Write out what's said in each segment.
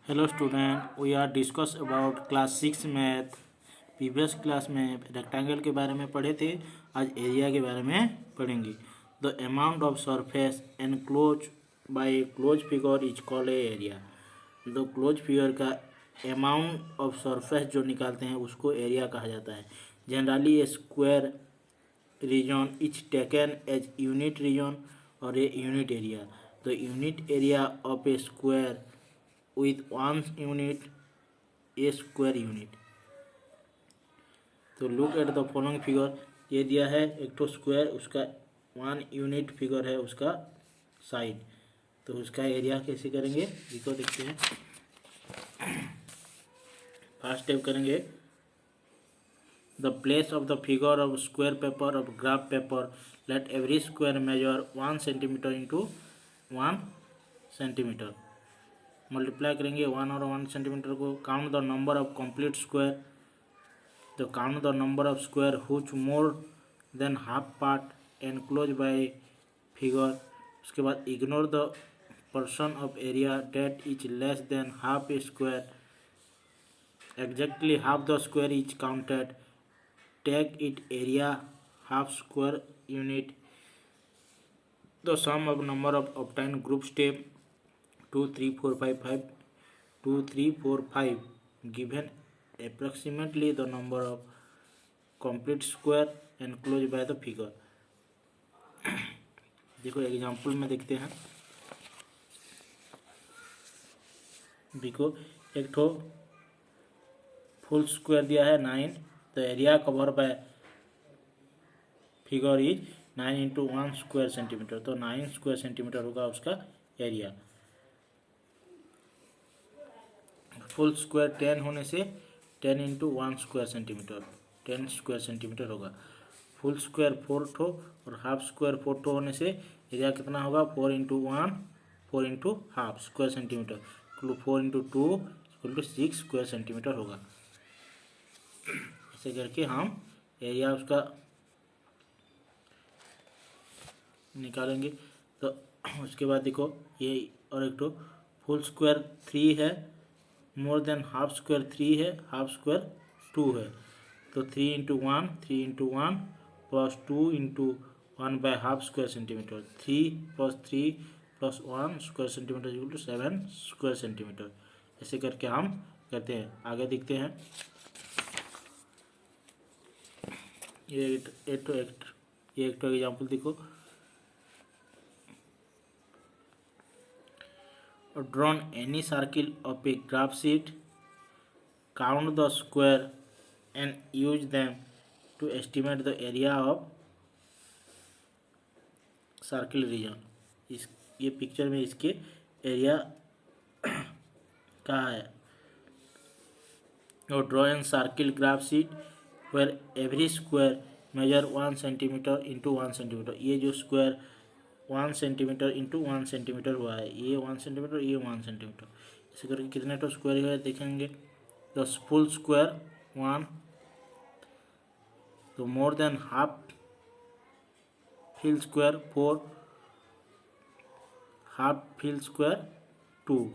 Hello student, we are discuss about class 6 math. Previous class में rectangle के बारे में पढ़े थे, आज एरिया के बारे में पढ़ेंगे। The amount of surface enclose by close figure is called area. The close figure का अमाउंट ऑफ सरफेस जो निकालते हैं उसको एरिया कहा जाता है। Generally A square region is taken as unit region or a unit area. The unit area of a square with one unit a square unit. तो look at the following figure. ये दिया है एक तो square, उसका 1 unit figure है उसका side, तो उसका एरिया कैसे करेंगे देखो, देखते हैं। फर्स्ट स्टेप करेंगे, the place of the figure of square paper of graph paper, let every square measure 1 centimeter into 1 centimeter। Multiply करेंगे 1 और 1 सेंटीमीटर को। Count the number of complete square, तो count the number of square which more than half part enclose by figure. उसके बाद ignore the portion of area that is less than half a square, exactly half the square is counted, take it area half square unit. The sum of number of obtained group step 2 3 4 5 5 2 3 4 5 given approximately the number of complete square enclosed by the figure। देखो example में देखते हैं। देखो एक ठो full square दिया है 9, तो area cover bye figure is 9 into 1 square centimeter, तो 9 स्क्वायर सेंटीमीटर होगा उसका एरिया। फुल स्क्वायर 10 होने से 10 into 1 square centimetre 10 square centimeter होगा। फुल स्क्वायर 4 ठो और हाफ स्क्वायर 4 ठो होने से एरिया कितना होगा 4 into 1 4 into half square centimeter 4 into 2 equal to 6 square centimeter होगा। ऐसे करके हम एरिया उसका निकालेंगे। तो उसके बाद देखो ये और एक तो फुल स्क्वायर 3 है, मोर देन हाफ स्क्वायर 3 है, हाफ स्क्वायर 2 है, तो 3 into 1 plus 2 into 1 by half square centimeter, 3 plus 1 square centimeter equal to 7 square centimeter. ऐसे करके हम करते हैं। आगे देखते हैं। ये एक तो एग्जाम्पल देखो। Drawn any circle of a graph sheet, count the square and use them to estimate the area of circle region. इस ये पिक्चर में इसके एरिया कहाँ है। और draw an circle graph sheet where every square measure 1 centimeter into 1 centimeter. ये जो square 1 centimeter into 1 centimetre हुआ है, ये 1 सेंटीमीटर, ये 1 सेंटीमीटर, इसी करके कितने तो स्क्वायर है देखेंगे। द फुल स्क्वायर 1, तो more than half fill square 4, half fill square 2,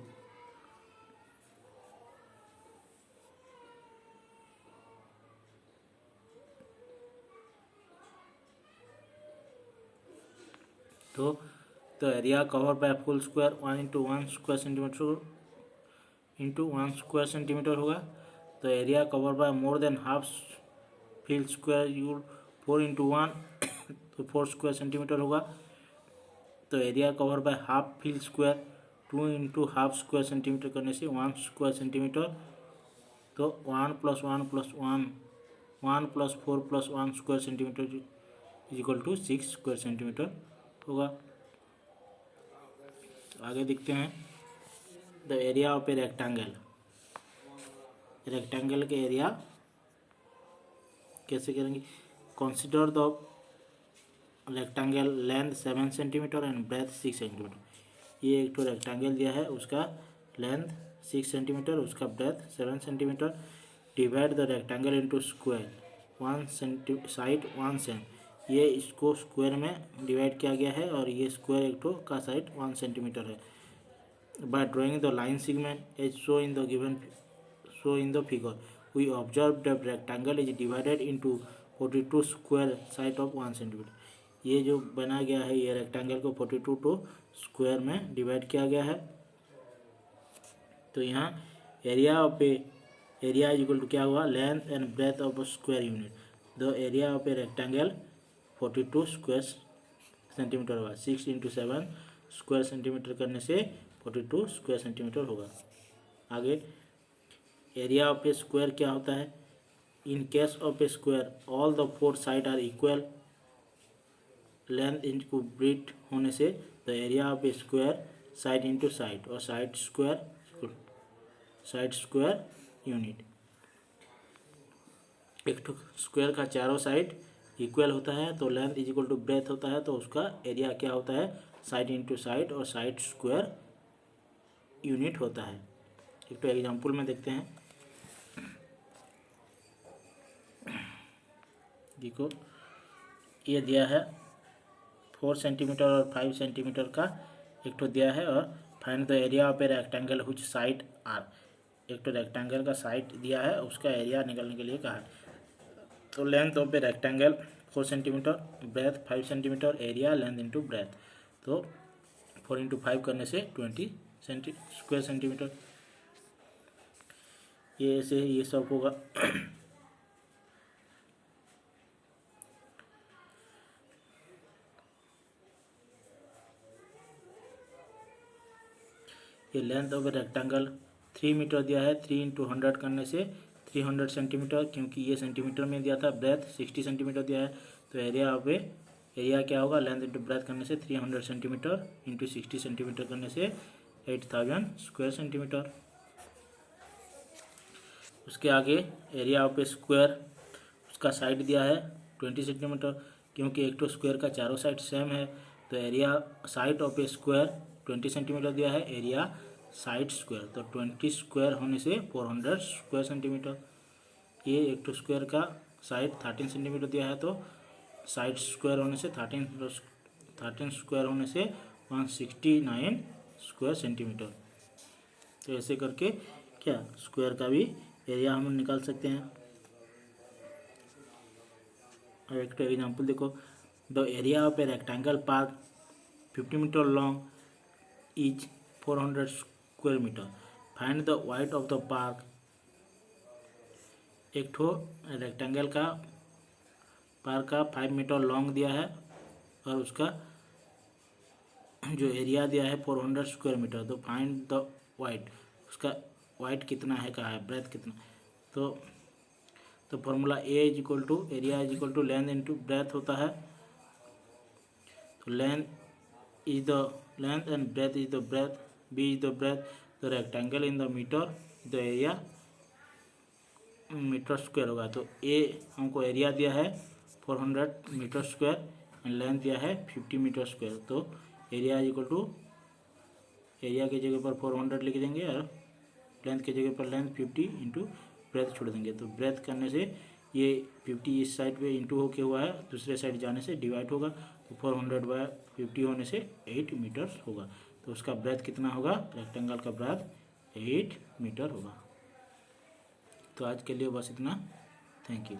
तो area cover by full square 1 into 1 square centimeter into 1 square centimeter होगा। तो area cover by more than half fill square your 4 into 1 तो 4 square centimeter होगा। तो area cover by half fill square 2 into half square centimeter करने से 1 square centimeter, तो 1 plus 1 plus 1 plus 4 plus 1 square centimeter is equal to 6 square centimeter होगा। आगे देखते हैं। The area of a rectangle, rectangle के एरिया कैसे करेंगे। Consider the rectangle length 7 centimeter and breadth 6 centimeter. ये एक तो रेक्टेंगल दिया है, उसका लेंथ 6 सेंटीमीटर, उसका breadth 7 centimeter. Divide the rectangle into square 1 side 1 cent. ये इसको स्क्वायर में डिवाइड किया गया है और ये स्क्वायर एक तो का साइड 1 सेंटीमीटर है। by drawing the line segment as shown in the figure. We observe the rectangle is divided into 42 square side of 1 centimeter. ये जो बना गया है ये रेक्टेंगल को 42 टू स्क्वायर में डिवाइड किया गया है. तो यहाँ एरिया इज इक्वल टू क्या हुआ, length and breadth of square unit. The area of a rectangle 42 square centimeter होगा. 6 इंटू 7 स्क्वायर सेंटीमीटर करने से 42 स्क्वायर सेंटीमीटर होगा. आगे एरिया ऑफ ए स्क्वायर क्या होता है. In case of a square all the 4 side are equal. Length into breadth होने से the area of a square side into side और साइड स्क्वायर यूनिट. एक तो स्क्वायर का चारों साइड इक्वल होता है तो length is equal to breadth होता है तो उसका एरिया क्या होता है, साइड इंटू साइड और साइड स्क्वायर यूनिट होता है. एक तो एग्जांपल में देखते हैं. देखो ये दिया है 4 सेंटीमीटर और 5 सेंटीमीटर का एक तो दिया है और find the area of a rectangle which side are. एक तो रेक्टेंगल का साइड दिया है उसका एरिया निकालने के लिए कहा है. तो length of a rectangle 4 centimeter, breadth 5 centimeter, area length into breadth. तो 4 इंटू 5 करने से 20 स्क्वायर सेंटीमीटर. ये ऐसे ये सब होगा. ये length of a rectangle 3 meter दिया है. 3 इंटू 100 करने से 300 सेंटीमीटर, क्योंकि ये सेंटीमीटर में दिया था. ब्रेथ 60 सेंटीमीटर दिया है तो एरिया क्या होगा, लेंथ इंटू ब्रेथ करने से 300 सेंटीमीटर इंटू 60 सेंटीमीटर करने से 8000 स्क्वायर सेंटीमीटर. उसके आगे एरिया ऑफ ए स्क्वायर उसका साइड दिया है 20 सेंटीमीटर, क्योंकि एक तो स्क्वायर का चारों साइड सेम है तो area side of a square 20 centimetre दिया है. एरिया साइड स्क्वायर तो 20 स्क्वायर होने से 400 स्क्वायर सेंटीमीटर. ये एक तो स्क्वायर का साइड 13 सेंटीमीटर दिया है तो साइड स्क्वायर होने से 13 स्क्वायर होने से 169 स्क्वायर सेंटीमीटर. तो ऐसे करके क्या स्क्वायर का भी एरिया हम निकाल सकते हैं. और एक तो एग्जाम्पल देखो. The area of a rectangle park 50 meter long is 400 square meter. Find the wide of the park. एक ठो रेक्टेंगल का पार्क का 5 मीटर लॉन्ग दिया है और उसका जो एरिया दिया है 400 स्क्वायर मीटर. तो फाइंड द वाइड, उसका वाइड कितना है, कहा है ब्रेथ कितना. तो formula A is equal to area is equal to length into breadth होता है. तो length is the length and breadth is the breadth, b is the breadth, the rectangle in the meter, the area meter square होगा. तो ए हमको area दिया है 400 metre square and length दिया है 50 मीटर स्क्वायर. तो area is equal to area की जगह पर 400 लिख देंगे और लेंथ की जगह पर लेंथ 50 इंटू ब्रेथ छोड़ देंगे. तो ब्रेथ करने से ये 50 इस साइड पे इंटू होके हुआ है, दूसरे साइड जाने से डिवाइड होगा. तो 400/50 होने से 8 मीटर होगा. तो उसका ब्रेथ कितना होगा, रेक्टेंगल का ब्रेथ 8 मीटर होगा. तो आज के लिए बस इतना. Thank you.